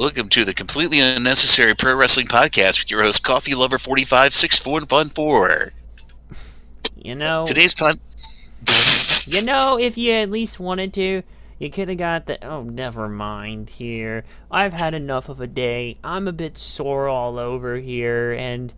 Welcome to the completely unnecessary pro wrestling podcast with your host, Coffee Lover 456414. You know, Today's pod. if you at least wanted to, you could have got the. Oh, never mind. Here, I've had enough of a day. I'm a bit sore all over here, and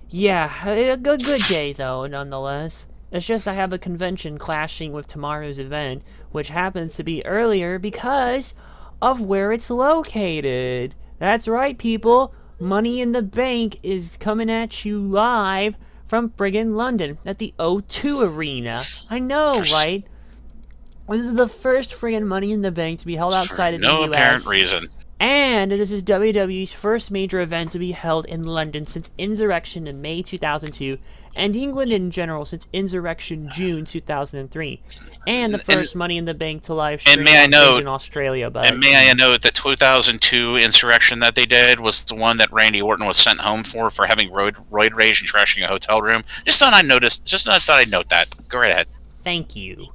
yeah, a good day though, nonetheless. It's just I have a convention clashing with tomorrow's event, which happens to be earlier because of where it's located. That's right, people. Money in the Bank is coming at you live from friggin' London at the O2 Arena. I know, right? This is the first friggin' Money in the Bank to be held outside of the US. No apparent reason. And this is WWE's first major event to be held in London since Insurrection in May 2002, and England in general since Insurrection June 2003. And the first Money in the Bank to live stream in Australia. And may I note that 2002 Insurrection that they did was the one that Randy Orton was sent home for having roid rage and trashing a hotel room. Just thought I'd note that. Go right ahead. Thank you.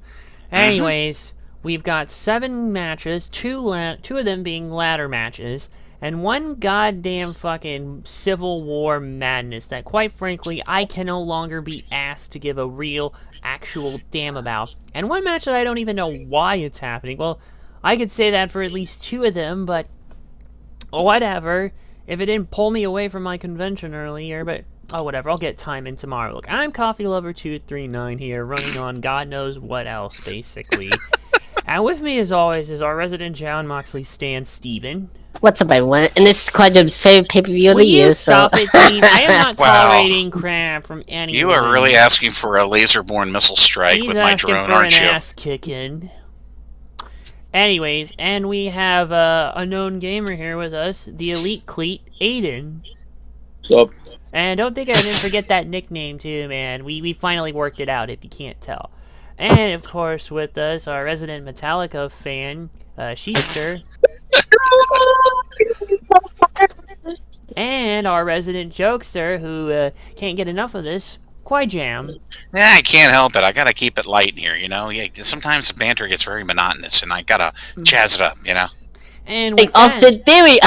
Anyways, we've got 7 matches, two of them being ladder matches, and one goddamn fucking Civil War madness that, quite frankly, I can no longer be asked to give a real, actual damn about. And one match that I don't even know why it's happening. Well, I could say that for at least 2 of them, but whatever. If it didn't pull me away from my convention earlier, but oh, whatever. I'll get time in tomorrow. Look, I'm Coffee Lover 239 here, running on God knows what else, basically. And with me, as always, is our resident John Moxley stan, Steven. What's up, everyone? And this is Quadrum's favorite pay-per-view of the year, so... Stop it, Steve? I am not tolerating crap from anyone. You are really asking for a laser-borne missile strike with my drone, aren't you? He's asking for an ass-kicking. Anyways, and we have a known gamer here with us, the Elite Cleat, Aiden. What's up? And don't think I didn't forget that nickname, too, man. We finally worked it out, if you can't tell. And, of course, with us, our resident Metallica fan, Sheepster. And our resident jokester, who can't get enough of this, Quijam. Yeah, I can't help it. I gotta keep it light here, you know? Yeah, sometimes the banter gets very monotonous, and I gotta jazz it up, you know? And with Austin Theory!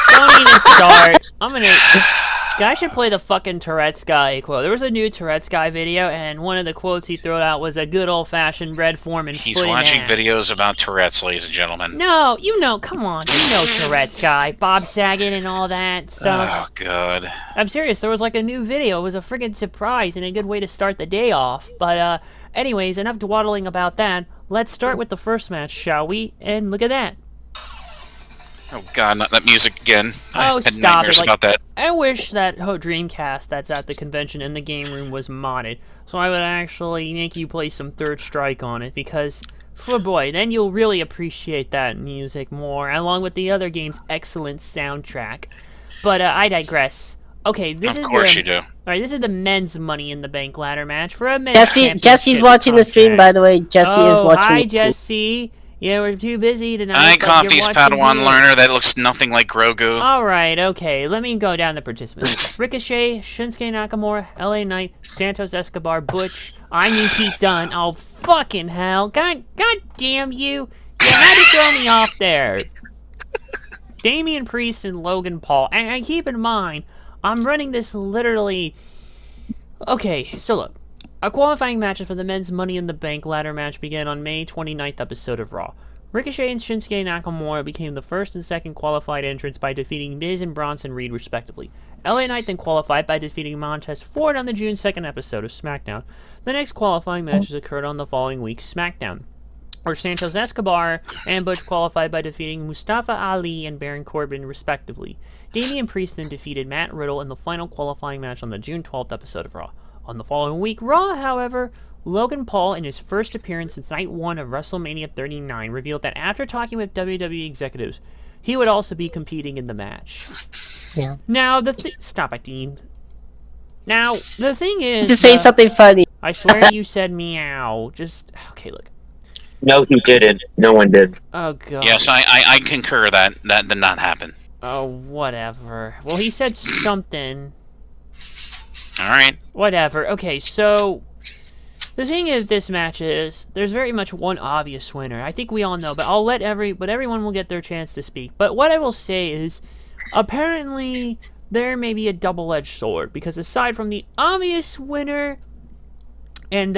Don't even start. I should play the fucking Tourette's guy quote. There was a new Tourette's guy video, and one of the quotes he threw out was a good old-fashioned Red Foreman. He's watching videos about Tourette's, ladies and gentlemen. No, come on. Tourette's guy. Bob Saget and all that stuff. Oh, God. I'm serious. There was like a new video. It was a friggin' surprise and a good way to start the day off. But, anyways, enough dawdling about that. Let's start with the first match, shall we? And look at that. Oh, God, not that music again. Oh, I had stop nightmares it. about that. I wish that Dreamcast that's at the convention in the game room was modded, so I would actually make you play some Third Strike on it, because, boy, then you'll really appreciate that music more, along with the other game's excellent soundtrack. But, I digress. Okay, this is you do. Alright, this is the men's Money in the Bank ladder match for a men's Jesse's watching the stream, by the way. Jesse is watching. Hi, Jesse. Yeah, we're too busy tonight. Hi, Coffee's Padawan learner that looks nothing like Grogu. Alright, okay, let me go down the participants. Ricochet, Shinsuke Nakamura, LA Knight, Santos Escobar, Butch, Pete Dunne. Oh, fucking hell. God damn you. You had to throw me off there. Damian Priest and Logan Paul. And keep in mind, I'm running this literally... Okay, so look. Our qualifying matches for the men's Money in the Bank ladder match began on May 29th episode of Raw. Ricochet and Shinsuke Nakamura became the first and second qualified entrants by defeating Miz and Bronson Reed, respectively. LA Knight then qualified by defeating Montez Ford on the June 2nd episode of SmackDown. The next qualifying matches occurred on the following week's SmackDown, where Santos Escobar and Butch qualified by defeating Mustafa Ali and Baron Corbin, respectively. Damian Priest then defeated Matt Riddle in the final qualifying match on the June 12th episode of Raw. On the following week, Raw, however, Logan Paul, in his first appearance since Night 1 of WrestleMania 39, revealed that after talking with WWE executives, he would also be competing in the match. Yeah. Now, Stop it, Dean. Now, the thing is... To say something funny. I swear you said meow. Okay, look. No, he didn't. No one did. Oh, God. Yes, I concur that did not happen. Oh, whatever. Well, he said something... Alright. Whatever. Okay, so... The thing of this match is, there's very much one obvious winner. I think we all know, but I'll let everyone will get their chance to speak. But what I will say is, apparently, there may be a double-edged sword, because aside from the obvious winner, and,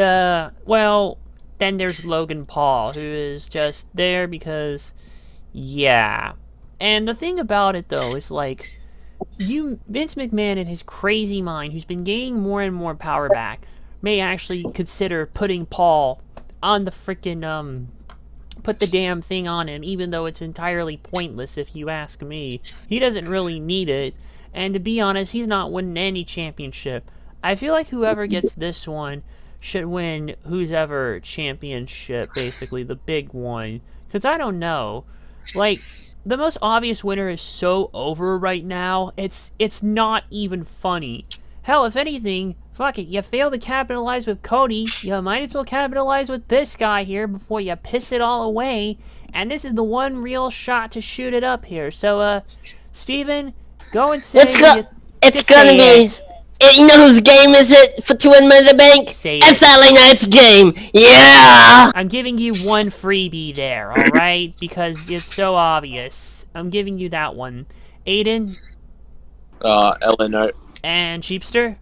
well, then there's Logan Paul, who is just there because, yeah. And the thing about it, though, is, like, Vince McMahon in his crazy mind, who's been gaining more and more power back, may actually consider putting Paul on the frickin', put the damn thing on him, even though it's entirely pointless if you ask me. He doesn't really need it, and to be honest, he's not winning any championship. I feel like whoever gets this one should win who's ever championship, basically, the big one. Because I don't know, like, the most obvious winner is so over right now, it's not even funny. Hell, if anything, fuck it, you fail to capitalize with Cody, you might as well capitalize with this guy here before you piss it all away. And this is the one real shot to shoot it up here. So, Steven, go and say It's gonna say be. it. You know whose game is it to win Money in the Bank? Say It's it. LA Knight's game. Yeah. I'm giving you one freebie there, alright? Because it's so obvious. I'm giving you that one. Aiden? LA Knight. And Cheapster?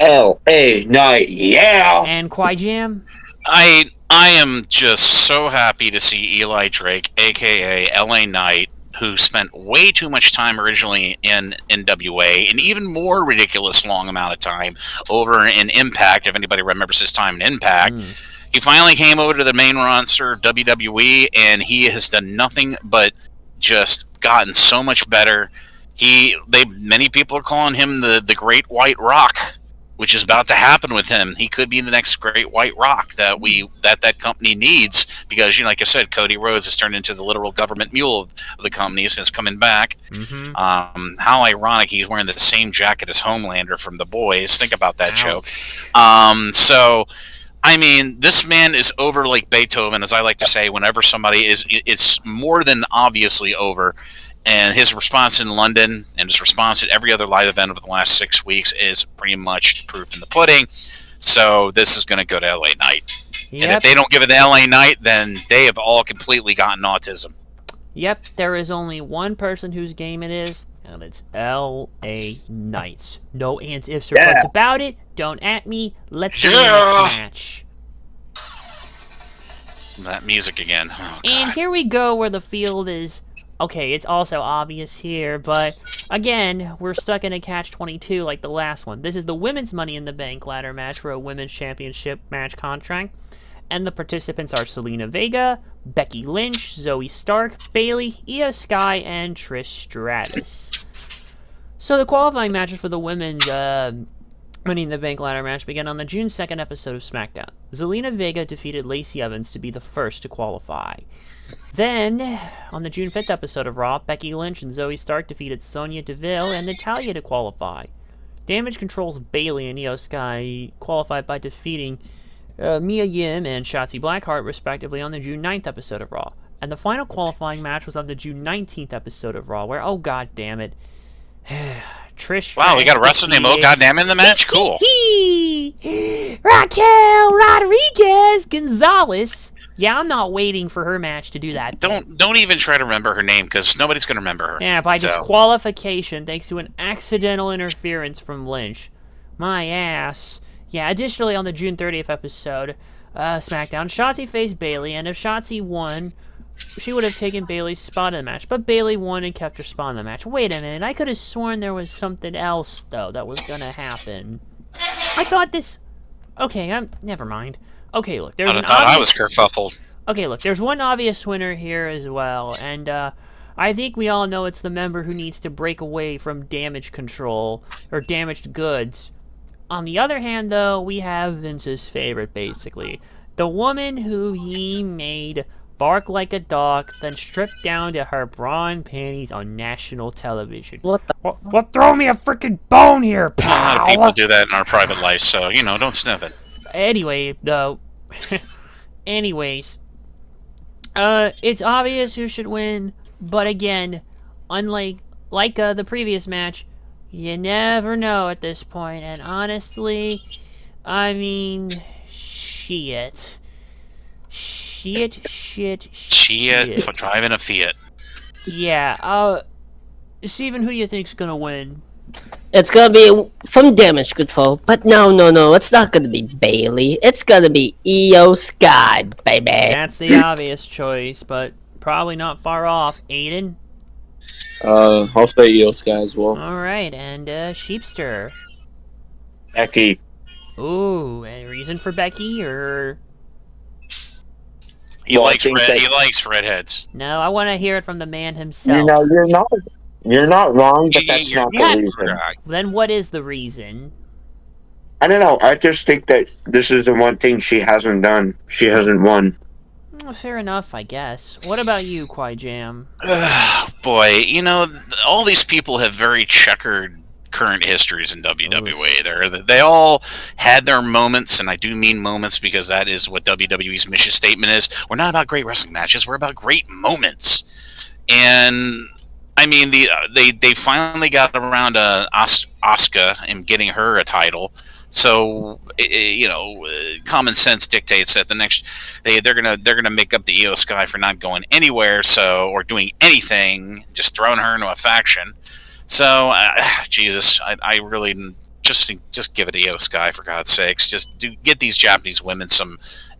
LA Knight, yeah! And Quijam? I am just so happy to see Eli Drake, aka LA Knight, who spent way too much time originally in NWA, and even more ridiculous long amount of time over in Impact, if anybody remembers his time in Impact. He finally came over to the main roster of WWE, and he has done nothing but just gotten so much better. Many people are calling him the Great White Rock, which is about to happen with him. He could be the next Great White Rock that company needs, because, like I said, Cody Rhodes has turned into the literal government mule of the company since coming back. How ironic he's wearing the same jacket as Homelander from The Boys. Think about that joke. So, I mean, this man is over like Beethoven, as I like to say, whenever somebody it's more than obviously over. And his response in London and his response at every other live event over the last 6 weeks is pretty much proof in the pudding. So this is going to go to LA Knight. Yep. And if they don't give it to LA Knight, then they have all completely gotten autism. Yep, there is only one person whose game it is, and it's LA Knights. No ands, ifs, or buts about it. Don't at me. Let's get to the next match. That music again. Oh, And here we go where the field is... Okay, it's also obvious here, but again, we're stuck in a catch-22 like the last one. This is the Women's Money in the Bank ladder match for a Women's Championship match contract. And the participants are Selena Vega, Becky Lynch, Zoe Stark, Bayley, Io Sky, and Trish Stratus. So the qualifying matches for the Women's Money in the Bank ladder match began on the June 2nd episode of SmackDown. Zelina Vega defeated Lacey Evans to be the first to qualify. Then, on the June 5th episode of Raw, Becky Lynch and Zoe Stark defeated Sonya Deville and Natalya to qualify. Damage Control's Bayley and Io Sky qualified by defeating Mia Yim and Shotzi Blackheart, respectively, on the June 9th episode of Raw. And the final qualifying match was on the June 19th episode of Raw, where, oh god damn it, Trish... Wow, we got a wrestler named Oh Goddamn in the match? Cool. Raquel Rodriguez Gonzalez. Yeah, I'm not waiting for her match to do that. Don't even try to remember her name, because nobody's going to remember her. Yeah, by disqualification thanks to an accidental interference from Lynch. My ass. Yeah, additionally on the June 30th episode, SmackDown, Shotzi faced Bayley, and if Shotzi won, she would have taken Bayley's spot in the match. But Bayley won and kept her spot in the match. Wait a minute, I could have sworn there was something else, though, that was going to happen. I thought this... Okay, never mind. Okay, look, there's I thought I was kerfuffled. Okay, look, there's one obvious winner here as well, and I think we all know it's the member who needs to break away from damage control, or damaged goods. On the other hand, though, we have Vince's favorite, basically. The woman who he made bark like a dog, then strip down to her bra and panties on national television. What the? Well, throw me a freaking bone here, pal! A lot of people do that in our private life, so, don't sniff it. Anyway, though... Anyways... it's obvious who should win, but again, unlike the previous match, you never know at this point, and honestly, I mean, Shit. Shit. For driving a Fiat. Yeah, Steven, who you think's gonna win? It's gonna be from Damage Control, but no, it's not gonna be Bailey. It's gonna be Io Sky, baby. That's the obvious choice, but probably not far off. Aiden? I'll say Io Sky as well. Alright, and Sheepster. Becky. Ooh, any reason for Becky, or... He Well, I likes think red. that- He likes redheads. No, I want to hear it from the man himself. You know, you're not wrong, but that's You're not the not reason. right. Then what is the reason? I don't know. I just think that this is the one thing she hasn't done. She hasn't won. Fair enough, I guess. What about you, Kwai Jam? Boy, you know, all these people have very checkered current histories in WWE. They all had their moments, and I do mean moments because that is what WWE's mission statement is. We're not about great wrestling matches. We're about great moments. And I mean, they finally got around to Asuka and getting her a title. So you know, common sense dictates that the next they're gonna make up the Io Sky for not going anywhere, or doing anything, just throwing her into a faction. So Jesus, I really just give it Io Sky for God's sakes. Just get these Japanese women some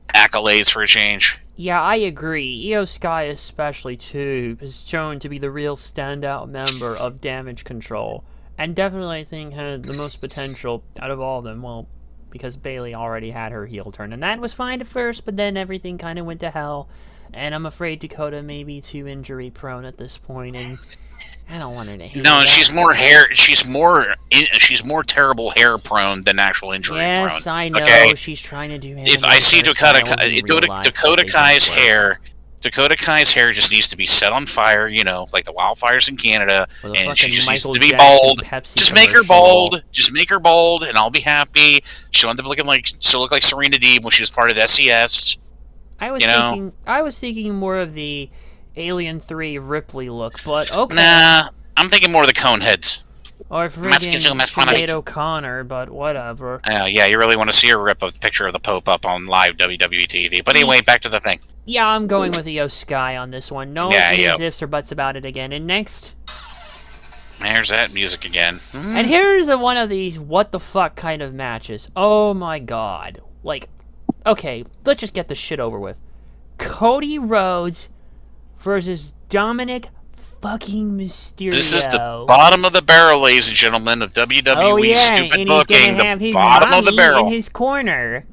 accolades for a change. Yeah, I agree. Io Sky especially, too, is shown to be the real standout member of Damage Control. And definitely, I think, had the most potential out of all of them. Well, because Bailey already had her heel turn. And that was fine at first, but then everything kind of went to hell. And I'm afraid Dakota may be too injury prone at this point, and I don't want her to handle No, that. she's more hair. She's more terrible hair prone than actual injury prone. Yes, I know. Okay? She's trying to do If I see Dakota Kai's hair just needs to be set on fire, you know, like the wildfires in Canada, Or the and she fucking just Michael needs to be Jackson bald. Pepsi Just make her commercial. bald. Just make her bald, and I'll be happy. She'll end up she'll look like Serena Deeb when she was part of SES. I was thinking more of the Alien 3 Ripley look, but okay. Nah, I'm thinking more of the Coneheads. Or Matsuki friggin' Masquerade. Sinead O'Connor, but whatever. Yeah, you really want to see her rip a picture of the Pope up on live WWE TV. But anyway, back to the thing. Yeah, I'm going with Io Sky on this one. No ifs or buts about it again. And next, There's that music again. and here's one of these what the fuck kind of matches. Oh my god. Like, okay, let's just get this shit over with. Cody Rhodes versus Dominic fucking Mysterio. This is the bottom of the barrel, ladies and gentlemen, of WWE Oh yeah, stupid and booking. he's gonna have The his bottom of the mommy barrel. in his corner.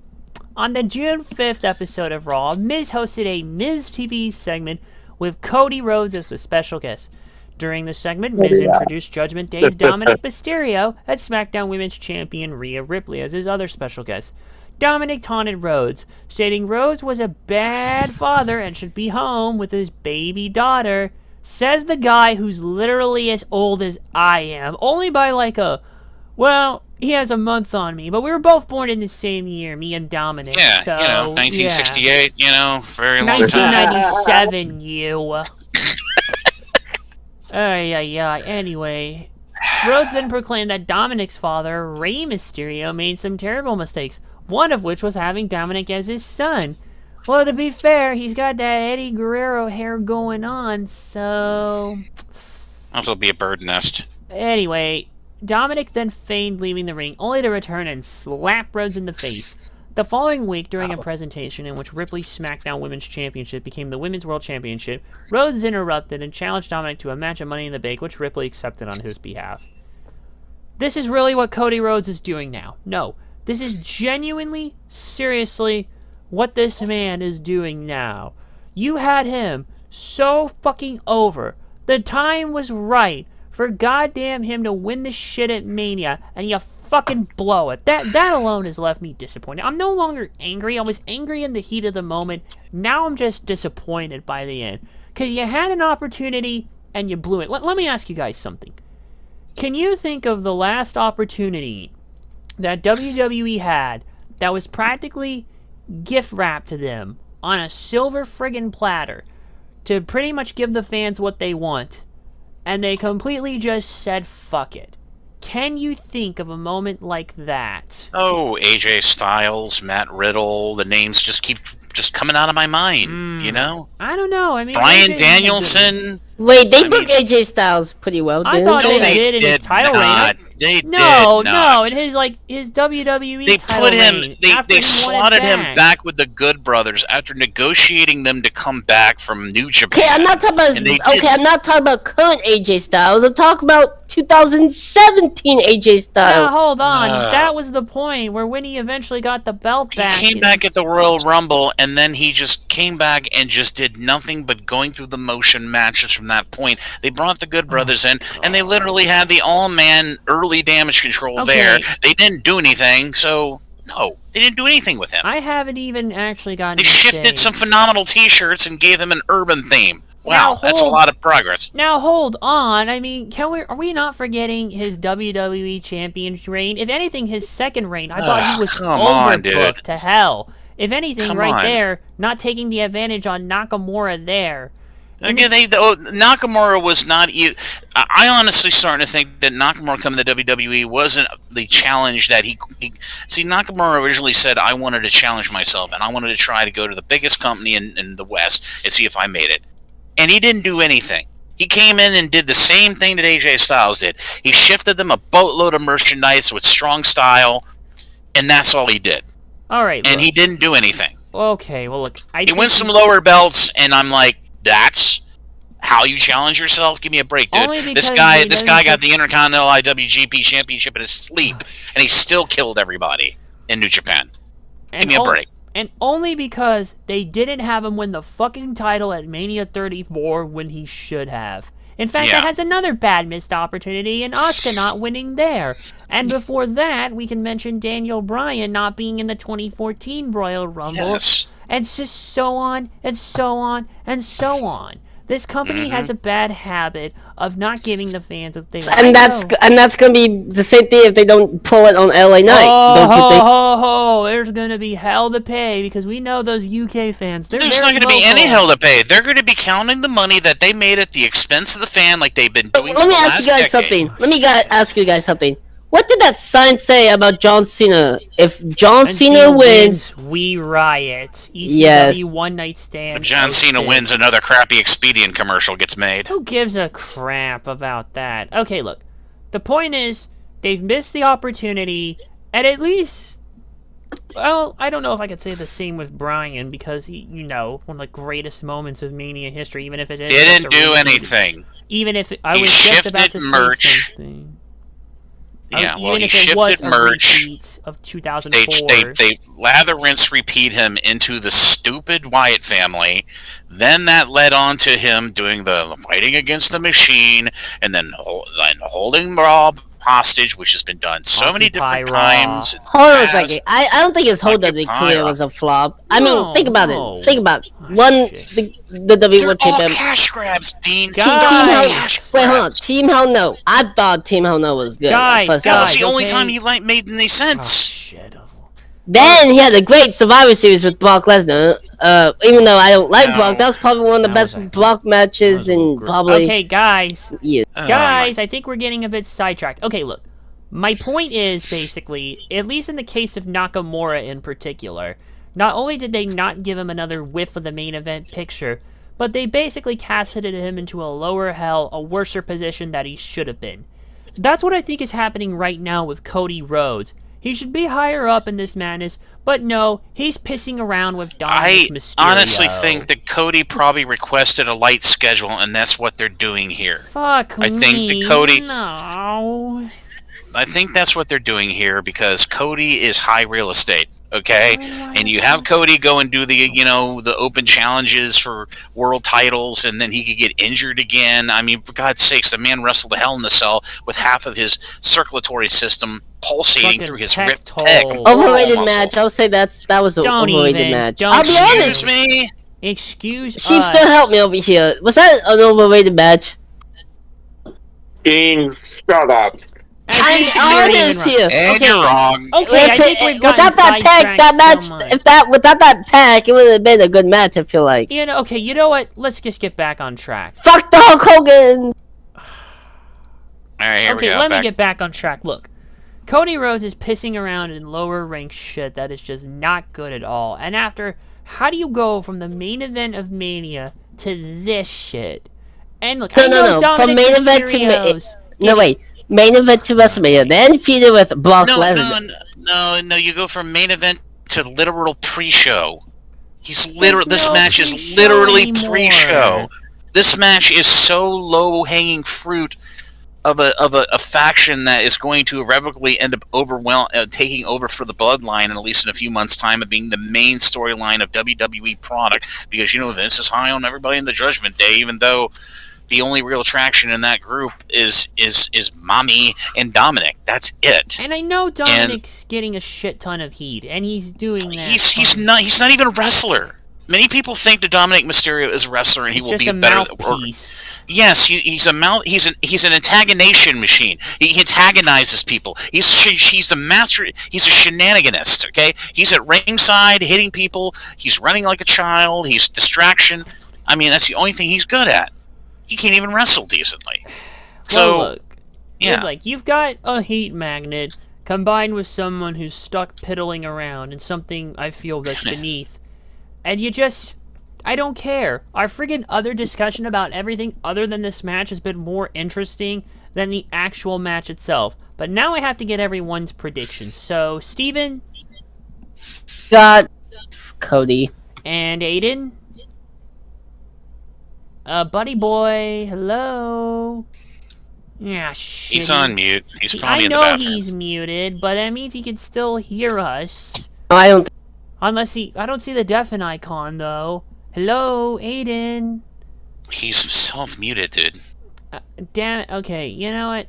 On the June 5th episode of Raw, Miz hosted a Miz TV segment with Cody Rhodes as the special guest. During the segment, Miz introduced Judgment Day's Dominic Mysterio and SmackDown Women's Champion Rhea Ripley as his other special guest. Dominic taunted Rhodes, stating Rhodes was a bad father and should be home with his baby daughter. Says the guy who's literally as old as I am, only by well, he has a month on me, but we were both born in the same year, me and Dominic. Yeah, so, 1968, very long time. 1997, you. Yeah. Anyway, Rhodes then proclaimed that Dominic's father, Rey Mysterio, made some terrible mistakes, one of which was having Dominic as his son. Well, to be fair, he's got that Eddie Guerrero hair going on, so... Also be a bird nest. Anyway, Dominic then feigned leaving the ring, only to return and slap Rhodes in the face. The following week, during a presentation in which Ripley's SmackDown Women's Championship became the Women's World Championship, Rhodes interrupted and challenged Dominic to a match of Money in the Bank, which Ripley accepted on his behalf. This is really what Cody Rhodes is doing now. No, this is genuinely, seriously, what this man is doing now. You had him so fucking over. The time was right for goddamn him to win this shit at Mania, and you fucking blow it. That alone has left me disappointed. I'm no longer angry. I was angry in the heat of the moment. Now I'm just disappointed by the end. Because you had an opportunity, and you blew it. Let me ask you guys something. Can you think of the last opportunity that WWE had that was practically gift wrapped to them on a silver friggin' platter to pretty much give the fans what they want, and they completely just said fuck it? can you think of a moment like that? Oh, AJ Styles, Matt Riddle, the names just keep coming out of my mind, you know? I don't know. I mean, Brian AJ Danielson. Wait, they booked AJ Styles pretty well, I didn't thought they? they did in his title reign. They No, did not. in his WWE They title put him. reign, They after he won it slotted him back with the Good Brothers after negotiating them to come back from New Japan. Okay, I'm not talking about. And they Okay, did- I'm not talking about current AJ Styles. I'm talking about 2017 AJ Now, Styles. hold on. That was the point where when he eventually got the belt He back. came back at the Royal Rumble, and then he just came back and just did nothing but going through the motion matches from that point. They brought the Good Brothers in, and they literally had the all-man early damage control there. They didn't do anything, so no, they didn't do anything with him. I haven't even actually gotten. They to shifted say- some phenomenal T-shirts and gave him an urban theme. Now, Wow, that's a hold- lot of progress. Now hold on. I mean, are we not forgetting his WWE champion reign? If anything, his second reign, I thought he was come on, dude. overbooked to hell. If anything, Come right on. there, not taking the advantage on Nakamura there. Again, Nakamura was not. I honestly starting to think that Nakamura coming to WWE wasn't the challenge that he. See, Nakamura originally said, "I wanted to challenge myself, and I wanted to try to go to the biggest company in the West and see if I made it." And he didn't do anything. He came in and did the same thing that AJ Styles did. He shifted them a boatload of merchandise with strong style, and that's all he did. All right, And look. he didn't do anything. Okay, well look, He wins some lower belts, and I'm like, that's how you challenge yourself? Give me a break, dude. Only This because guy he doesn't got the Intercontinental IWGP Championship in his sleep, and he still killed everybody in New Japan. Give me a break. And only because they didn't have him win the fucking title at Mania 34 when he should have. In fact, Yeah. that has another bad missed opportunity in Asuka not winning there. And before that, we can mention Daniel Bryan not being in the 2014 Royal Rumble. Yes. And just so on, and so on, and so on. This company has a bad habit of not giving the fans what they want. And that's gonna be the same thing if they don't pull it on LA Knight. Don't you think? There's gonna be hell to pay because we know those UK fans. There's not going to be any hell to pay. They're going to be counting the money that they made at the expense of the fan, like they've been doing. Let me ask you guys something. Ask you guys something. What did that sign say about John Cena? If John Cena wins, we riot. ECW Yes. one night stand. If John Cena wins, another crappy Expedient commercial gets made. Who gives a crap about that? Okay, look. The point is, they've missed the opportunity, and at least, well, I don't know if I could say the same with Bryan, because he, one of the greatest moments of Mania history, even if it is Didn't just a do repeat. anything. Even if I He was just about shifted to merch. say something. Yeah, well, even he if it was shifted a merch. repeat of 2004. They lather, rinse, repeat him into the stupid Wyatt family. Then that led on to him doing the fighting against the machine, and then holding Rob hostage, which has been done so many Occupy different Raw. times. in the hold on a past. second. I don't think his whole Occupy career Raw. was a flop. I No, mean, think about no. it. Think about it. shit. The They're WWE all champion. cash grabs, Dean. Guys. Team Hell. Guys. Wait, hold on. Team Hell No. I thought Team Hell No was good. Guys, First That off. was the only okay. time he made any Oh, sense. shit. Then he had a great Survivor Series with Brock Lesnar. Even though I don't like No. Brock, that was probably one of the That best was a- Brock matches in probably Okay, guys. years. Guys, I think we're getting a bit sidetracked. Okay, look. My point is, basically, at least in the case of Nakamura in particular, not only did they not give him another whiff of the main event picture, but they basically casted him into a lower hell, a worser position that he should have been. That's what I think is happening right now with Cody Rhodes. He should be higher up in this madness, but no, he's pissing around with I Dominic Mysterio. honestly think that Cody probably requested a light schedule, and that's what they're doing here. Fuck I think me, that Cody- no. I think that's what they're doing here because Cody is high real estate, okay? And you have Cody go and do the open challenges for world titles, and then he could get injured again. I mean, for God's sakes, the man wrestled a Hell in the Cell with half of his circulatory system pulsating Fucking through his pec ripped toe. pec. Overrated muscle. match. I'll say that was an Don't overrated even. match. Don't I'll be even. honest. Excuse me? Excuse Sheep us. still help me over here. Was that an overrated match? Dean, shut up. I think I'm you're honest even wrong. here. And Okay. you're wrong. Okay, I think we've gotten without that pack, that match. sidetracked so much. Without that pack, it would have been a good match. I feel like. Okay, you know what? Let's just get back on track. Fuck the Hulk Hogan. All right, here we Okay, go. let me get back on track. Look, Cody Rhodes is pissing around in lower rank shit that is just not good at all. And after, how do you go from the main event of Mania to this shit? And look, I know No. Dominic From main event to Mysterio's main event to WrestleMania, then feuded with Brock Lesnar. No. You go from main event to literal pre-show. This match is literally pre-show. This match is so low-hanging fruit of a faction that is going to irrevocably end up taking over for the Bloodline in at least in a few months' time of being the main storyline of WWE product. Because Vince is high on everybody in the Judgment Day, even though the only real attraction in that group is Mommy and Dominic. That's it. And I know Dominic's getting a shit ton of heat, and he's doing that. He's not even a wrestler. Many people think that Dominic Mysterio is a wrestler and he will be better. Yes, he's an antagonization machine. He antagonizes people. He's a master. He's a shenaniganist. Okay, he's at ringside hitting people. He's running like a child. He's distraction. I mean, that's the only thing he's good at. He can't even wrestle decently. So, well, look, yeah, you've got a heat magnet combined with someone who's stuck piddling around in something I feel that's beneath, and I don't care. Our friggin' other discussion about everything other than this match has been more interesting than the actual match itself. But now I have to get everyone's predictions. So, Steven? Got Cody. And Aiden? Buddy boy, hello? Yeah, shit. he's on mute. He's probably in the bathroom. I know he's muted, but that means he can still hear us. I don't. I don't see the deafen icon, though. Hello, Aiden? He's self-muted, dude. Damn it. Okay, you know what?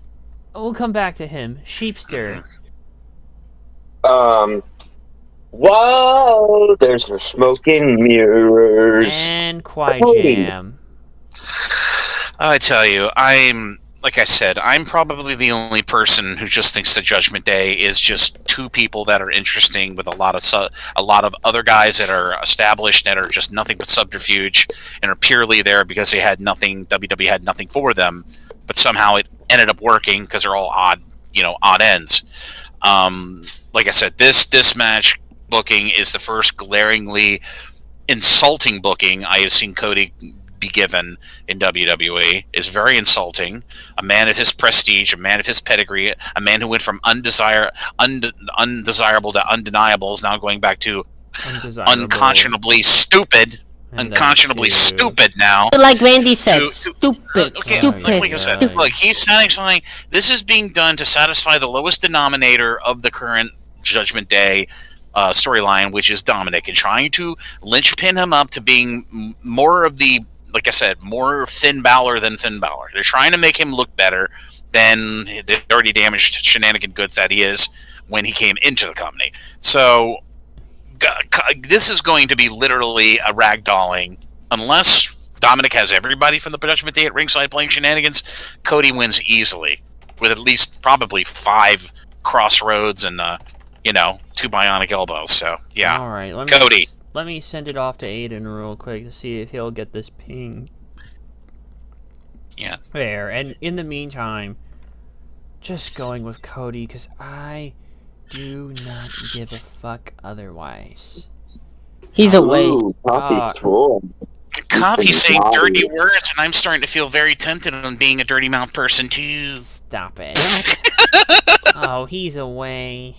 We'll come back to him. Sheepster. Whoa, there's the smoking mirrors. And Quiet Jam. I tell you, like I said, I'm probably the only person who just thinks the Judgment Day is just two people that are interesting with a lot of other guys that are established that are just nothing but subterfuge and are purely there because they had nothing. WWE had nothing for them, but somehow it ended up working because they're all odd ends. Like I said, this match booking is the first glaringly insulting booking I have seen Cody be given in WWE. Is very insulting. A man of his prestige, a man of his pedigree, a man who went from undesirable to undeniable is now going back to unconscionably stupid. Unconscionably stupid now. Like Randy said, stupid. Like I said, look, he's satisfying. This is being done to satisfy the lowest denominator of the current Judgment Day storyline, which is Dominic, and trying to linchpin him up to being more of the, like I said, more Finn Balor than Finn Balor. They're trying to make him look better than the dirty, damaged shenanigan goods that he is when he came into the company. So this is going to be literally a ragdolling. Unless Dominic has everybody from the Judgment Day at ringside playing shenanigans, Cody wins easily with at least probably 5 crossroads and 2 bionic elbows. So yeah, all right, Cody. Let me send it off to Aiden real quick to see if he'll get this ping. Yeah. There, and in the meantime, just going with Cody because I do not give a fuck otherwise. He's away. Coffee's saying dirty words, and I'm starting to feel very tempted on being a dirty mouth person too. Stop it. Oh, he's away.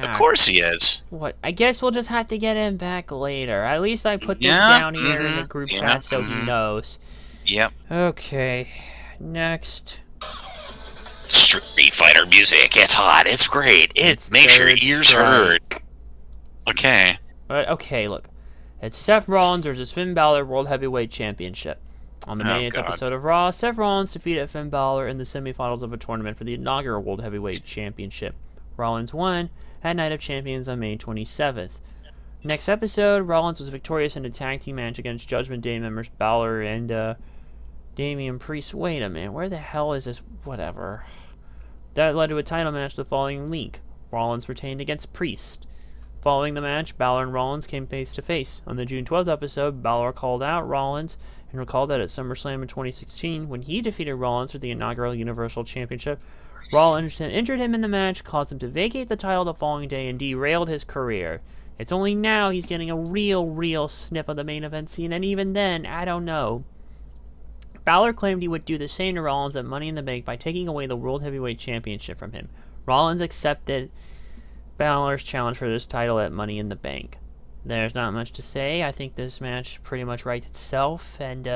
Of course he is. What? I guess we'll just have to get him back later. At least I put this down here in the group chat so he knows. Yep. Okay. Next. Street Fighter music. It's hot. It's great. It makes your ears hurt. Okay. Okay, look. It's Seth Rollins versus Finn Balor World Heavyweight Championship. On the May 8th episode of Raw, Seth Rollins defeated Finn Balor in the semifinals of a tournament for the inaugural World Heavyweight Championship. Rollins won at Night of Champions on May 27th. Next episode, Rollins was victorious in a tag team match against Judgment Day members Balor and Damian Priest. Wait a minute, where the hell is this? Whatever. That led to a title match the following week. Rollins retained against Priest. Following the match, Balor and Rollins came face to face. On the June 12th episode, Balor called out Rollins and recall that at SummerSlam in 2016, when he defeated Rollins for the inaugural Universal Championship, Rollins injured him in the match, caused him to vacate the title the following day, and derailed his career. It's only now he's getting a real sniff of the main event scene, and even then, I don't know. Balor claimed he would do the same to Rollins at Money in the Bank by taking away the World Heavyweight Championship from him. Rollins accepted Balor's challenge for this title at Money in the Bank. There's not much to say. I think this match pretty much writes itself, and,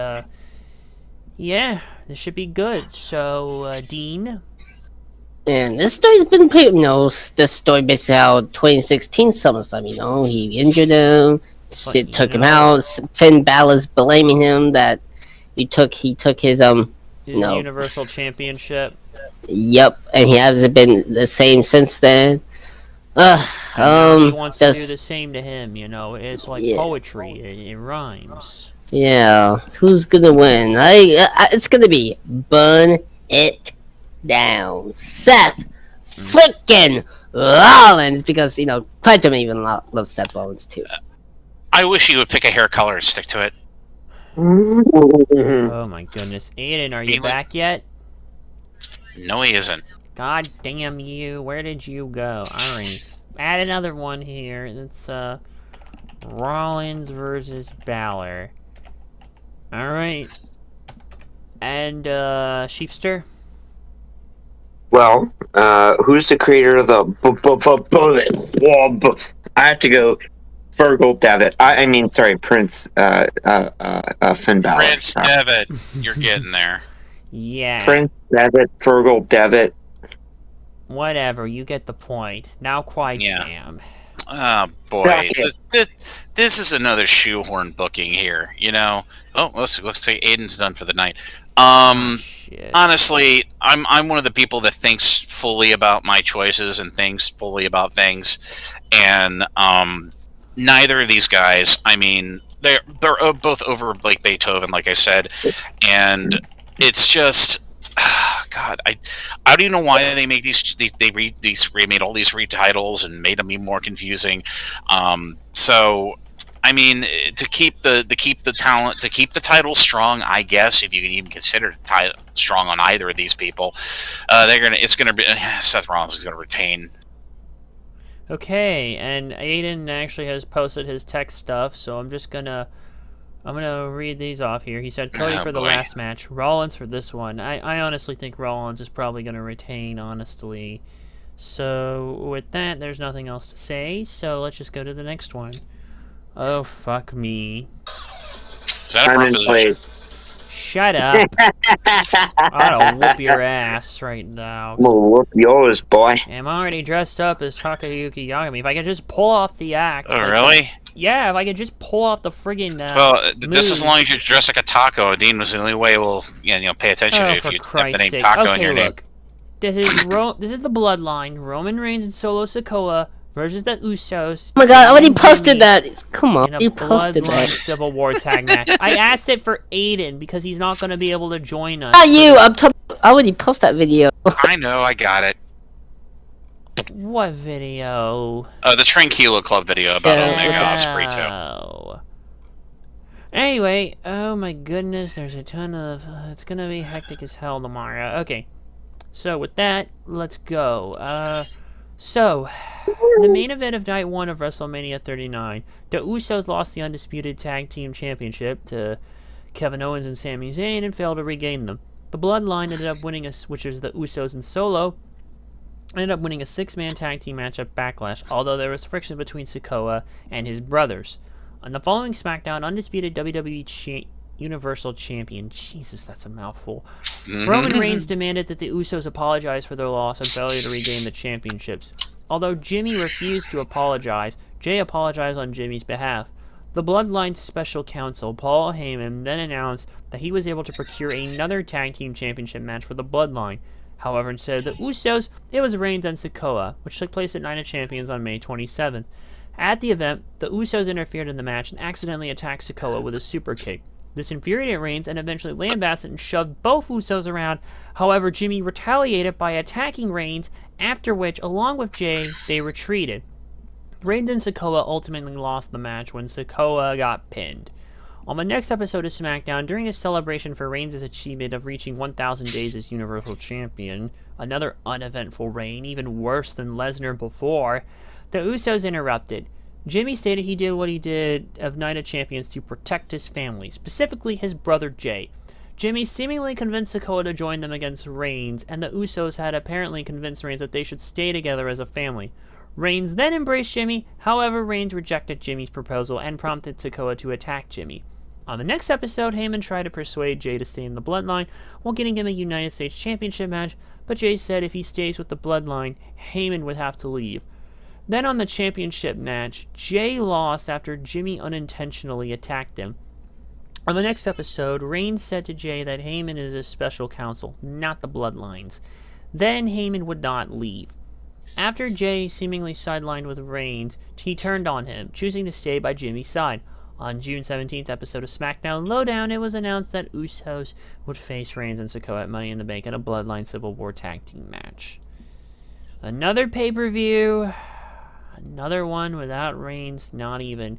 yeah, this should be good. So, Dean? And this story's been pretty, this story basically how 2016 SummerSlam, he injured him, took him out, Finn Balor's blaming him that he took his Universal Championship. Yep, and he hasn't been the same since then. He wants to do the same to him, It's like poetry. It rhymes. Yeah, who's gonna win? It's gonna be Burn It Down, Seth freaking Rollins, because quite a even loves Seth Rollins too. I wish he would pick a hair color and stick to it. Oh my goodness. Aiden, are you back yet? No, he isn't. God damn you. Where did you go? Alright. Add another one here. It's Rollins versus Balor. Alright. And Sheepster? Well, who's the creator of the bullet? I have to go. Fergal Devitt. Prince. Finn Balor. Prince Devitt. You're getting there. Yeah. Prince Devitt. Fergal Devitt. Whatever. You get the point. Now, Quiet Jam. Oh boy, this is another shoehorn booking here. Oh, looks like Aiden's done for the night. Honestly, I'm one of the people that thinks fully about my choices and thinks fully about things, and neither of these guys. They're both over like Beethoven, like I said, and it's just. God, I don't even know why they make they remade all these retitles and made them even more confusing. To keep the talent, to keep the title strong, I guess, if you can even consider strong on either of these people, Seth Rollins is gonna retain. Okay, and Aiden actually has posted his tech stuff, so I'm gonna read these off here. He said Cody for the last match, Rollins for this one. I honestly think Rollins is probably gonna retain, honestly. So with that, there's nothing else to say, so let's just go to the next one. Oh, fuck me. Is that a proposition? Shut up. I'll whoop your ass right now. I'm gonna whoop yours, boy. I'm already dressed up as Takayuki Yagami. If I could just pull off the act. Oh, really? Yeah, if I could just pull off the friggin' just as long as you dress like a taco, Dean was the only way we'll pay attention to you if you have the name Taco in your name. This is the Bloodline. Roman Reigns and Solo Sikoa versus the Usos. Oh my god, I already posted that. Come on, you posted that. Civil War tag match. I asked it for Aiden because he's not going to be able to join us. Not you. I already posted that video. I know. I got it. What video? The Tranquilo Club video about Omega Ospreay too. Anyway, oh my goodness, there's a ton of... it's gonna be hectic as hell tomorrow. Okay, so with that, let's go. So, the main event of Night 1 of WrestleMania 39, the Usos lost the Undisputed Tag Team Championship to Kevin Owens and Sami Zayn and failed to regain them. The Bloodline ended up winning, which is the Usos and Solo, ended up winning a 6-man tag team match at Backlash, although there was friction between Sikoa and his brothers. On the following SmackDown, undisputed WWE Universal Champion, Jesus, that's a mouthful, Roman Reigns demanded that the Usos apologize for their loss and failure to regain the championships. Although Jimmy refused to apologize, Jay apologized on Jimmy's behalf. The Bloodline's special counsel, Paul Heyman, then announced that he was able to procure another tag team championship match for the Bloodline. However, instead of the Usos, it was Reigns and Sikoa, which took place at Night of Champions on May 27th. At the event, the Usos interfered in the match and accidentally attacked Sikoa with a super kick. This infuriated Reigns and eventually lambasted and shoved both Usos around. However, Jimmy retaliated by attacking Reigns, after which, along with Jay, they retreated. Reigns and Sikoa ultimately lost the match when Sikoa got pinned. On the next episode of SmackDown, during a celebration for Reigns' achievement of reaching 1,000 days as Universal Champion, another uneventful reign, even worse than Lesnar before, the Usos interrupted. Jimmy stated he did what he did of Night of Champions to protect his family, specifically his brother Jay. Jimmy seemingly convinced Sikoa to join them against Reigns, and the Usos had apparently convinced Reigns that they should stay together as a family. Reigns then embraced Jimmy, however Reigns rejected Jimmy's proposal and prompted Sikoa to attack Jimmy. On the next episode, Heyman tried to persuade Jay to stay in the Bloodline while getting him a United States Championship match, but Jay said if he stays with the Bloodline, Heyman would have to leave. Then on the championship match, Jay lost after Jimmy unintentionally attacked him. On the next episode, Reigns said to Jay that Heyman is his special counsel, not the Bloodlines. Then Heyman would not leave. After Jay seemingly sidelined with Reigns, he turned on him, choosing to stay by Jimmy's side. On June 17th episode of SmackDown Lowdown, it was announced that Usos would face Reigns and Sikoa at Money in the Bank in a Bloodline Civil War tag team match. Another pay-per-view, another one without Reigns, not even.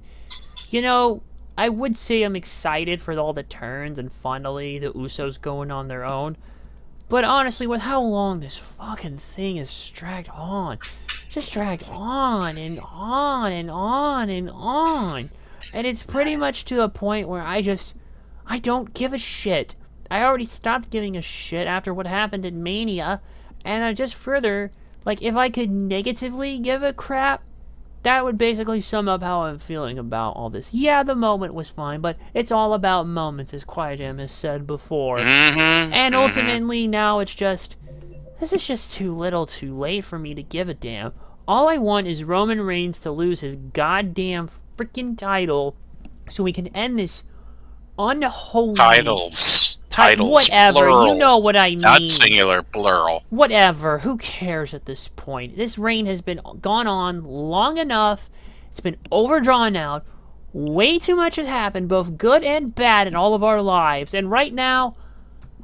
You know, I would say I'm excited for all the turns and finally the Usos going on their own. But honestly, with how long this fucking thing is dragged on, just dragged on and on and on and on. And it's pretty much to a point where I don't give a shit. I already stopped giving a shit after what happened in Mania. And I just further, like, if I could negatively give a crap, that would basically sum up how I'm feeling about all this. Yeah, the moment was fine, but it's all about moments, as Quiet Jam has said before. And ultimately, now it's just, this is just too little too late for me to give a damn. All I want is Roman Reigns to lose his goddamn freaking title so we can end this unholy... Titles, whatever, plural. you know what I mean. Not singular, plural. Whatever, who cares at this point? This reign has been gone on long enough. It's been overdrawn out. Way too much has happened, both good and bad, in all of our lives. And right now,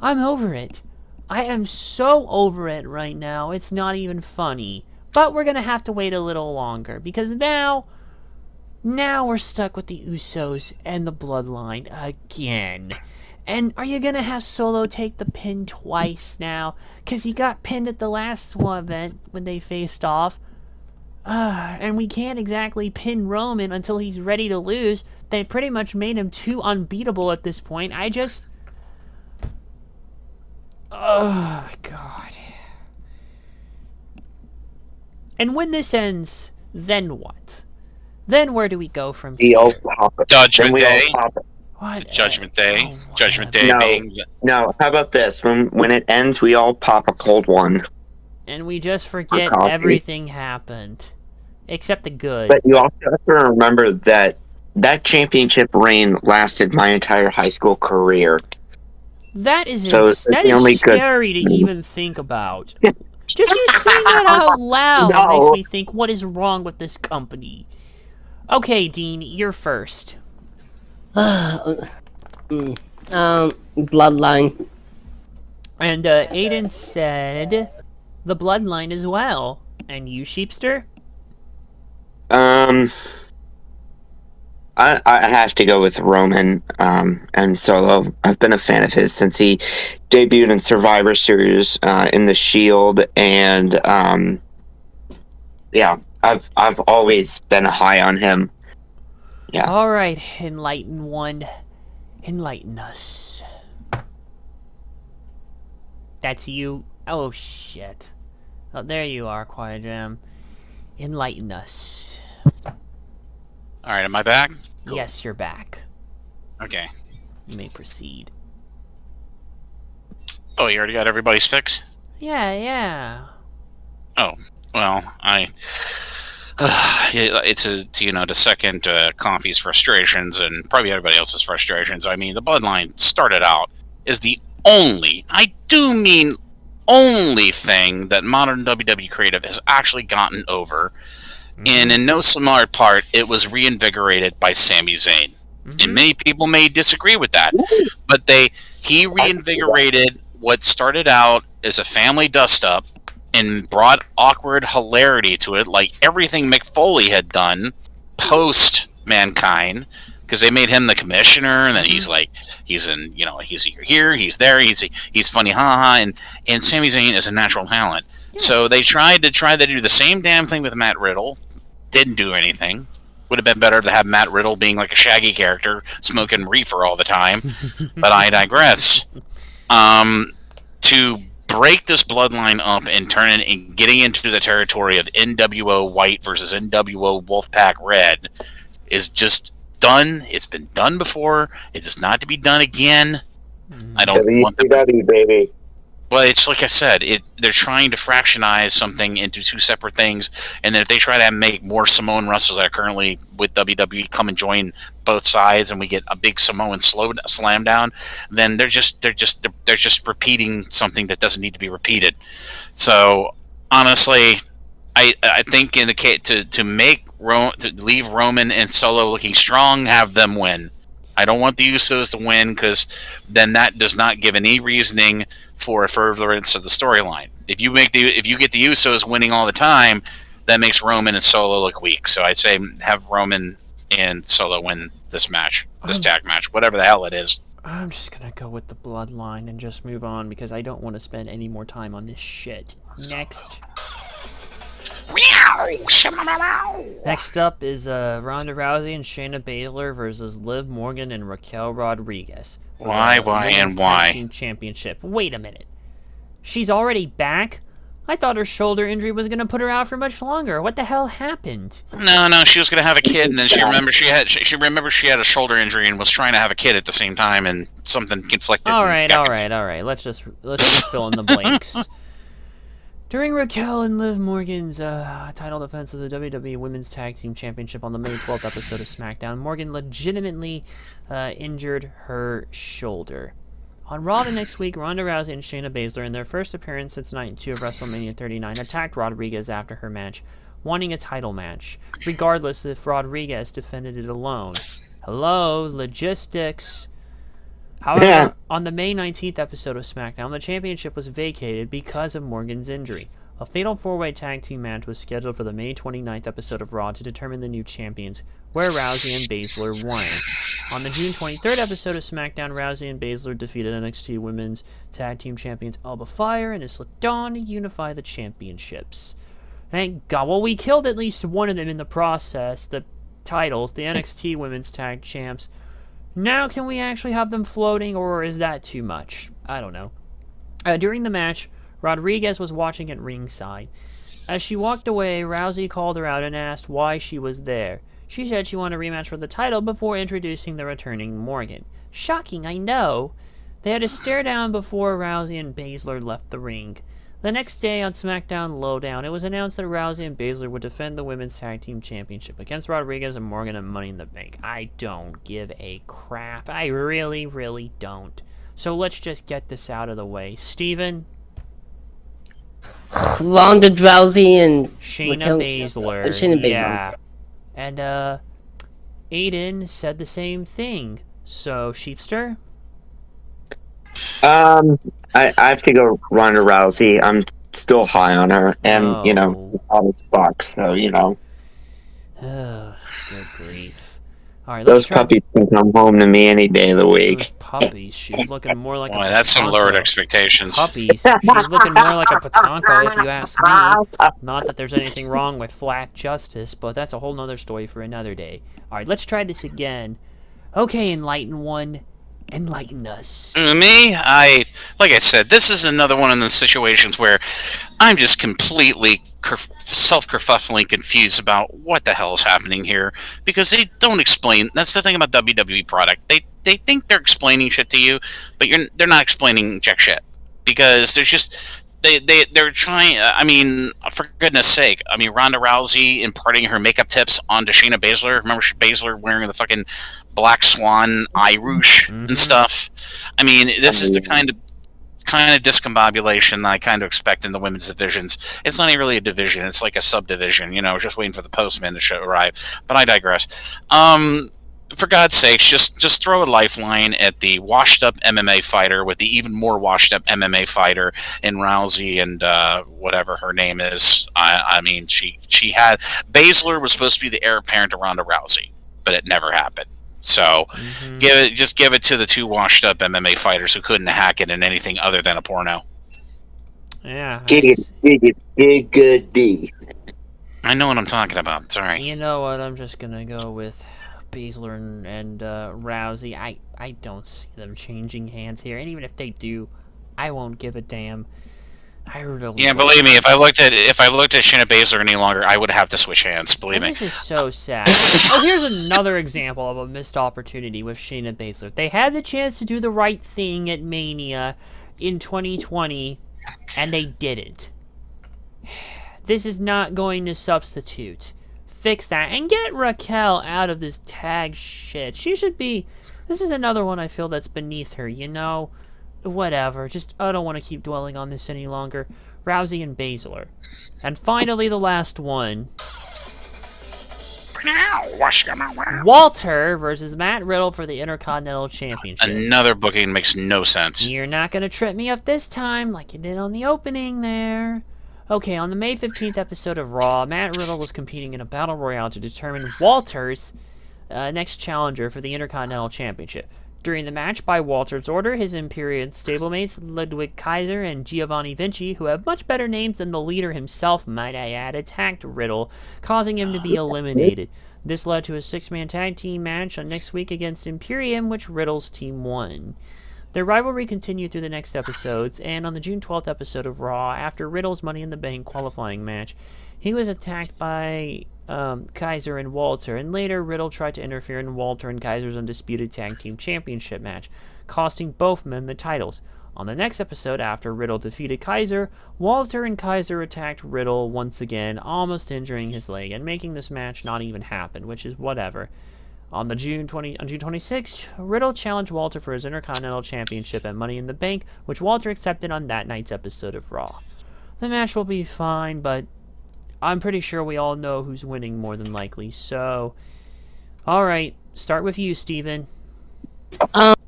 I'm over it. I am so over it right now. It's not even funny. But we're going to have to wait a little longer, because now we're stuck with the Usos and the Bloodline again. And are you going to have Solo take the pin twice now? Because he got pinned at the last one event when they faced off. And we can't exactly pin Roman until he's ready to lose. They've pretty much made him too unbeatable at this point. Oh, my God. And when this ends, then what? Then where do we go from here? Judgment Day. What? Judgment Day. Oh, Judgment Day No. being... No, how about this? When it ends, we all pop a cold one. And we just forget coffee. everything happened. Except the good. But you also have to remember that that championship reign lasted my entire high school career. That is So it's the only good- scary to even think about. Just you saying that out loud No. makes me think, what is wrong with this company? Okay, Dean, you're first. Bloodline. And Aiden said the Bloodline as well. And you, Sheepster? I have to go with Roman and Solo. I've been a fan of his since he debuted in Survivor Series in the Shield, and yeah, I've always been high on him. Yeah. All right, enlighten one. Enlighten us. That's you. Oh, shit. Oh, there you are, Quiet Jam. Enlighten us. Alright, am I back? Cool. Yes, you're back. Okay. You may proceed. Oh, you already got everybody's fix? Yeah. Oh, well, it's to second Coffee's frustrations and probably everybody else's frustrations. I mean, the Bloodline started out as the only, I do mean only thing that modern WWE creative has actually gotten over. And in no small part, it was reinvigorated by Sami Zayn. And many people may disagree with that, but he reinvigorated what started out as a family dust-up and brought awkward hilarity to it, like everything Mick Foley had done post-Mankind, because they made him the commissioner, and then he's like, he's in, he's here, he's there, he's funny, haha, and Sami Zayn is a natural talent. Yes. So they tried to do the same damn thing with Matt Riddle, didn't do anything. Would have been better to have Matt Riddle being like a Shaggy character, smoking reefer all the time, but I digress. To break this bloodline up and turn it and getting into the territory of NWO White versus NWO Wolfpack Red is just done. It's been done before. It is not to be done again. I don't want them. Baby. But it's like I said, they're trying to fractionize something into two separate things, and then if they try to make more Samoan wrestlers that are currently with WWE come and join both sides, and we get a big Samoan slam down, then they're just repeating something that doesn't need to be repeated. So honestly, I think in the case to leave Roman and Solo looking strong, have them win. I don't want the Usos to win because then that does not give any reasoning for a furtherance of the storyline. If you get the Usos winning all the time, that makes Roman and Solo look weak. So I'd say have Roman and Solo win this match, this tag match, whatever the hell it is. I'm just gonna go with the bloodline and just move on because I don't want to spend any more time on this shit. Next. Next up is Ronda Rousey and Shayna Baszler versus Liv Morgan and Raquel Rodriguez. Why, and why? Team Championship. Wait a minute. She's already back? I thought her shoulder injury was going to put her out for much longer. What the hell happened? No, she was going to have a kid, and then she remembered she had a shoulder injury and was trying to have a kid at the same time, and something conflicted. All right. Let's just fill in the blanks. During Raquel and Liv Morgan's title defense of the WWE Women's Tag Team Championship on the May 12th episode of SmackDown, Morgan legitimately injured her shoulder. On Raw the next week, Ronda Rousey and Shayna Baszler, in their first appearance since Night 2 of WrestleMania 39, attacked Rodriguez after her match, wanting a title match, regardless if Rodriguez defended it alone. Hello, logistics. However, on the May 19th episode of SmackDown, the championship was vacated because of Morgan's injury. A fatal four-way tag team match was scheduled for the May 29th episode of Raw to determine the new champions, where Rousey and Baszler won. On the June 23rd episode of SmackDown, Rousey and Baszler defeated NXT Women's Tag Team Champions Alba Fire and Isla Dawn to unify the championships. Thank God. Well, we killed at least one of them in the process, the titles, the NXT Women's Tag Champs. Now can we actually have them floating, or is that too much? I don't know. During the match, Rodriguez was watching at ringside. As she walked away, Rousey called her out and asked why she was there. She said she wanted a rematch for the title before introducing the returning Morgan. Shocking, I know. They had a stare down before Rousey and Baszler left the ring. The next day on SmackDown Lowdown, it was announced that Rousey and Baszler would defend the Women's Tag Team Championship against Rodriguez and Morgan and Money in the Bank. I don't give a crap. I really, really don't. So let's just get this out of the way. Steven? Ronda Rousey and Shayna Baszler. Shayna Baszler. Yeah. And Aiden said the same thing. So, Sheepster? I have to go Ronda Rousey. I'm still high on her, and all this fuck. So Oh, good grief. All right, those puppies can come home to me any day of the week. Those puppies. She's looking more like Boy, that's some lowered expectations. Puppies. She's looking more like a Potanko, if you ask me. Not that there's anything wrong with flat justice, but that's a whole nother story for another day. All right, let's try this again. Okay, Enlighten One. Enlighten us. Me? Like I said, this is another one of the situations where I'm just completely self-kerfuffling confused about what the hell is happening here, because they don't explain. That's the thing about WWE product. They think they're explaining shit to you, but they're not explaining jack shit, because there's just they're trying. I mean, for goodness sake, I mean, Ronda Rousey imparting her makeup tips onto Shayna Baszler. Remember Baszler wearing the fucking Black Swan eye rouge and stuff. I mean, this is the kind of discombobulation that I kind of expect in the women's divisions. It's not even really a division; it's like a subdivision. Just waiting for the postman to arrive. But I digress. For God's sakes, just throw a lifeline at the washed-up MMA fighter with the even more washed-up MMA fighter in Rousey and whatever her name is. I mean, she had Baszler was supposed to be the heir apparent to Ronda Rousey, but it never happened. So give it to the two washed up MMA fighters who couldn't hack it in anything other than a porno. Yeah. Big good D. I know what I'm talking about. Sorry. You know what? I'm just gonna go with Baszler and Rousey. I don't see them changing hands here, and even if they do, I won't give a damn. I really believe me, if I looked at Shayna Baszler any longer, I would have to switch hands. Believe me. This is so sad. Oh, here's another example of a missed opportunity with Shayna Baszler. They had the chance to do the right thing at Mania in 2020, and they didn't. This is not going to substitute. Fix that and get Raquel out of this tag shit. She should be. This is another one I feel that's beneath her, you know? Whatever. Just, I don't want to keep dwelling on this any longer. Rousey and Baszler. And finally, the last one. Walter versus Matt Riddle for the Intercontinental Championship. Another booking makes no sense. You're not going to trip me up this time like you did on the opening there. Okay, on the May 15th episode of Raw, Matt Riddle was competing in a battle royale to determine Walter's next challenger for the Intercontinental Championship. During the match, by Walter's order, his Imperial stablemates, Ludwig Kaiser and Giovanni Vinci, who have much better names than the leader himself, might I add, attacked Riddle, causing him to be eliminated. This led to a 6-man tag team match on next week against Imperium, which Riddle's team won. Their rivalry continued through the next episodes, and on the June 12th episode of Raw, after Riddle's Money in the Bank qualifying match, he was attacked by Kaiser and Walter, and later Riddle tried to interfere in Walter and Kaiser's Undisputed Tag Team Championship match, costing both men the titles. On the next episode, after Riddle defeated Kaiser, Walter and Kaiser attacked Riddle once again, almost injuring his leg, and making this match not even happen, which is whatever. On June 26th, Riddle challenged Walter for his Intercontinental Championship and Money in the Bank, which Walter accepted on that night's episode of Raw. The match will be fine, but I'm pretty sure we all know who's winning more than likely, so... Alright, start with you, Steven. Let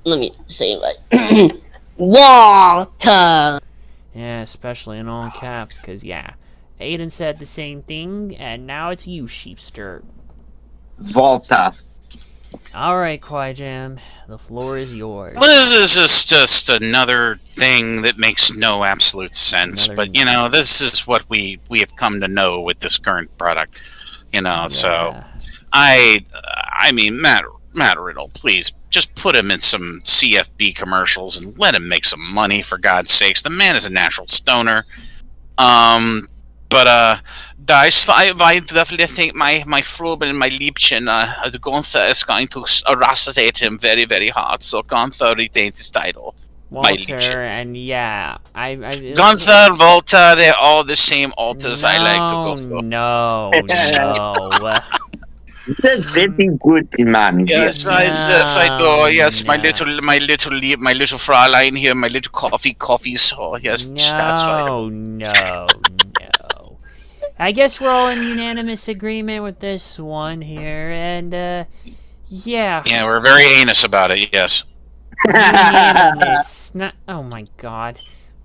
me say like... Walter! Yeah, especially in all caps, because, yeah, Aiden said the same thing, and now it's you, Sheepster. Volta. Alright, Quijam, the floor is yours. Well, this is just another thing that makes no absolute sense. But, you know, this is what we have come to know with this current product. You know, so... I mean, Matt Riddle, please, just put him in some CFB commercials and let him make some money, for God's sakes. The man is a natural stoner. I definitely think my Frobel and my Liebchen, Gunther is going to eradicate him very, very hard. So Gunther retains his title. Walter, and yeah, Gunther, Walter, they're all the same altars I like to go for. No. It's a very good man. Yes, I do. Yes, my little Fraulein here, my little coffee. So yes, that's right. No. I guess we're all in unanimous agreement with this one here, and yeah. Yeah, we're very anus about it. Yes. Unanimous. Oh my God.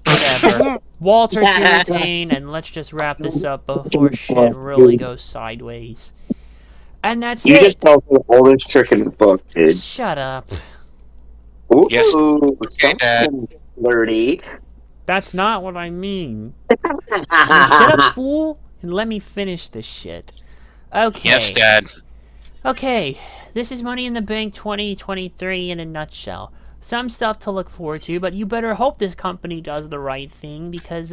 Whatever. Walter should retain, and let's just wrap this up before shit really goes sideways. And that's it. You just told me the oldest trick in the book, dude. Shut up. Ooh, yes. something flirty. That's not what I mean. Shut up, fool, and let me finish this shit. Okay. Yes, Dad. Okay, this is Money in the Bank 2023 in a nutshell. Some stuff to look forward to, but you better hope this company does the right thing, because,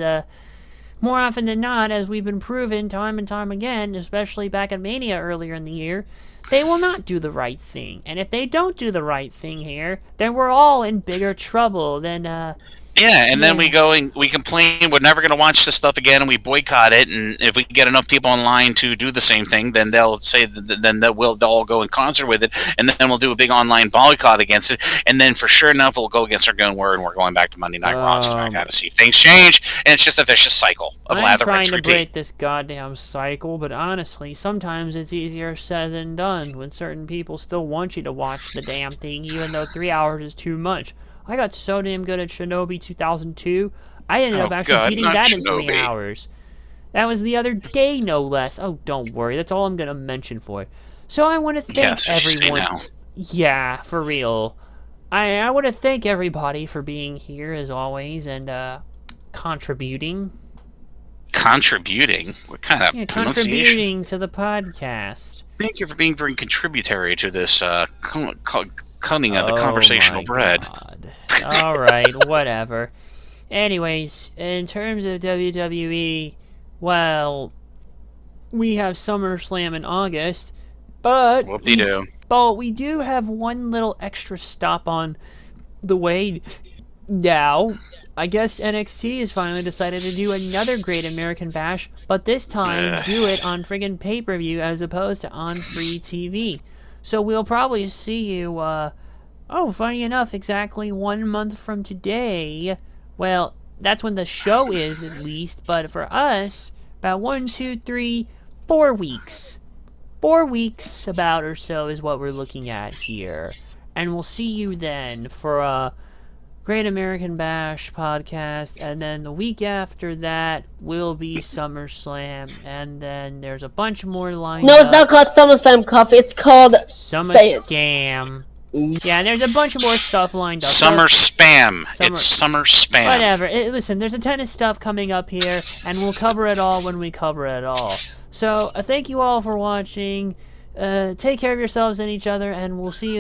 more often than not, as we've been proven time and time again, especially back at Mania earlier in the year, they will not do the right thing. And if they don't do the right thing here, then we're all in bigger trouble than, Yeah, and then we go and we complain we're never going to watch this stuff again, and we boycott it. And if we get enough people online to do the same thing, then they'll say they'll all go in concert with it, and then we'll do a big online boycott against it. And then for sure enough, we'll go against our good word, and we're going back to Monday Night Raw. So I got to see things change, and it's just a vicious cycle of I'm lather, trying rinse, to repeat. break this goddamn cycle, but honestly, sometimes it's easier said than done when certain people still want you to watch the damn thing, even though 3 hours is too much. I got so damn good at Shinobi 2002, I ended up actually beating that in 3 hours. That was the other day, no less. Oh, don't worry. That's all I'm going to mention for it. So I want to thank everyone. Now. Yeah, for real. I want to thank everybody for being here, as always, and contributing. Contributing? What kind of pronunciation? Contributing to the podcast. Thank you for being very contributory to this cutting of the conversational bread. God. All right, whatever. Anyways, in terms of WWE, well, we have SummerSlam in August, but we do have one little extra stop on the way now. I guess NXT has finally decided to do another Great American Bash, but this time do it on friggin' pay-per-view as opposed to on free TV. So we'll probably see you, funny enough, exactly 1 month from today. Well, that's when the show is, at least, but for us, about 1, 2, 3, 4 weeks. 4 weeks, about or so, is what we're looking at here. And we'll see you then for a Great American Bash podcast, and then the week after that will be SummerSlam, and then there's a bunch more lined No, it's not called SummerSlam Coffee. It's called SummerScam. Yeah, there's a bunch more stuff lined up. Summer spam. It's summer spam. Whatever. Listen, there's a ton of stuff coming up here, and we'll cover it all when we cover it all. So, thank you all for watching. Take care of yourselves and each other, and we'll see you